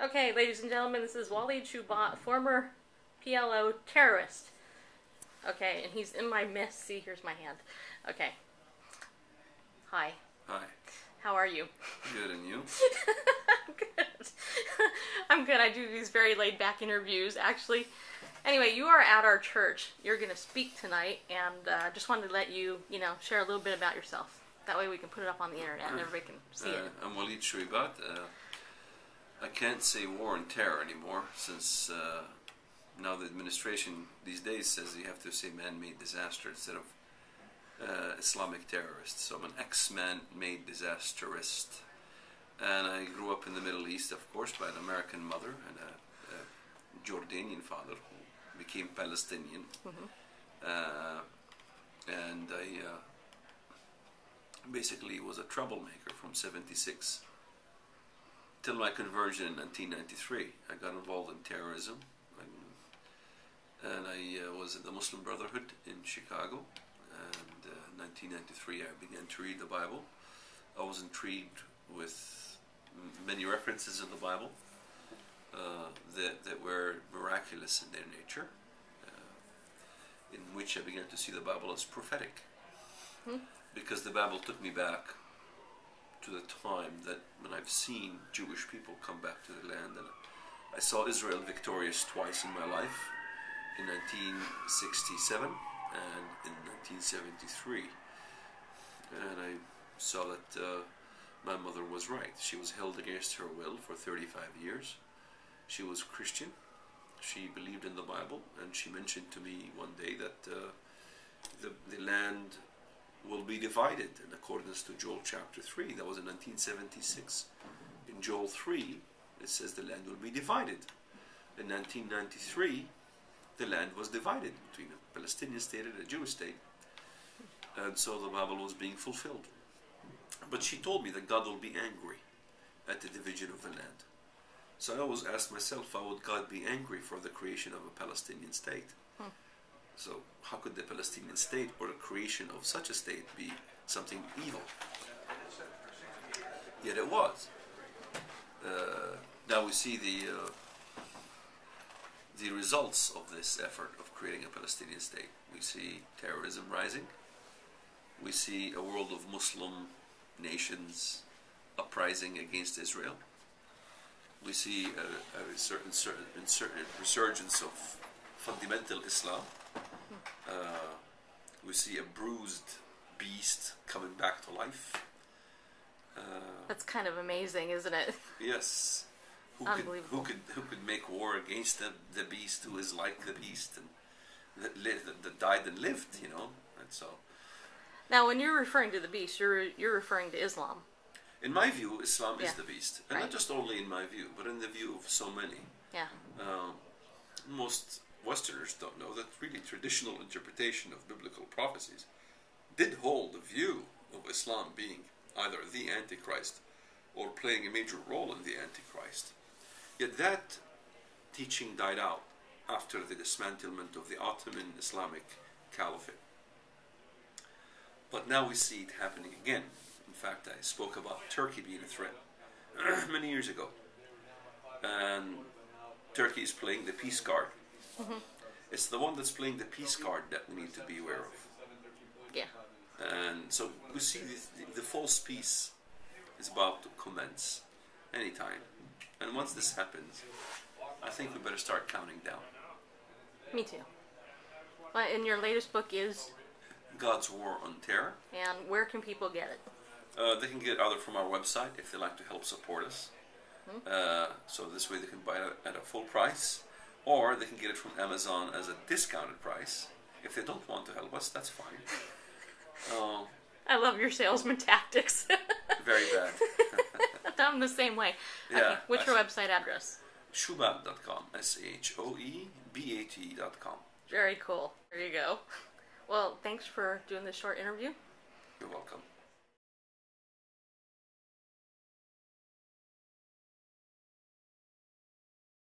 Okay, ladies and gentlemen, this is Walid Shoebat, former PLO terrorist. Okay, and he's in my midst. See, here's my hand. Okay. Hi. Hi. How are you? Good, and you? I'm good. I'm good. I do these very laid-back interviews, actually. Anyway, you are at our church. You're going to speak tonight, and just wanted to let you, share a little bit about yourself. That way we can put it up on the internet and everybody can see it. I'm Walid Shoebat. I can't say war and terror anymore, since now the administration these days says you have to say man-made disaster instead of Islamic terrorists. So I'm an ex-man-made disasterist. And I grew up in the Middle East, of course, by an American mother and a Jordanian father who became Palestinian. And I basically was a troublemaker from '76 till my conversion in 1993. I got involved in terrorism, and I was in the Muslim Brotherhood in Chicago. And in 1993 I began to read the Bible. I was intrigued with many references in the Bible that were miraculous in their nature, in which I began to see the Bible as prophetic. Because the Bible took me back to the time that when I've seen Jewish people come back to the land, and I saw Israel victorious twice in my life, in 1967 and in 1973. And I saw that my mother was right. She was held against her will for 35 years. She was Christian. She believed in the Bible, and she mentioned to me one day that the land will be divided in accordance to Joel chapter 3. That was in 1976. In Joel 3, it says the land will be divided. In 1993, the land was divided between a Palestinian state and a Jewish state. And so the Bible was being fulfilled. But she told me that God will be angry at the division of the land. So I always asked myself, how would God be angry for the creation of a Palestinian state? So how could the Palestinian state or the creation of such a state be something evil? Yet it was. Now we see the results of this effort of creating a Palestinian state. We see terrorism rising. We see a world of Muslim nations uprising against Israel. We see a certain resurgence of fundamental Islam. We see a bruised beast coming back to life. That's kind of amazing, isn't it? Yes. Who could make war against the beast who is like the beast and that died and lived, And so. Now, when you're referring to the beast, you're referring to Islam. In my view, Islam is the beast, and right. not just only in my view, but in the view of so many. Yeah. Most Westerners don't know that really traditional interpretation of biblical prophecies did hold the view of Islam being either the Antichrist or playing a major role in the Antichrist. Yet that teaching died out after the dismantlement of the Ottoman Islamic Caliphate. But now we see it happening again. In fact, I spoke about Turkey being a threat many years ago. And Turkey is playing the peace card. It's the one that's playing the peace card that we need to be aware of. Yeah. And so we see the false peace is about to commence anytime. And once this happens, I think we better start counting down. Me too. And your latest book is? God's War on Terror. And where can people get it? They can get it either from our website if they like to help support us. So this way they can buy it at a full price. Or they can get it from Amazon as a discounted price. If they don't want to help us, that's fine. I love your salesman tactics. Very bad. I'm the same way. Yeah. Okay. What's your website address? Shoebat.com. SHOEBAT.com. Very cool. There you go. Well, thanks for doing this short interview. You're welcome.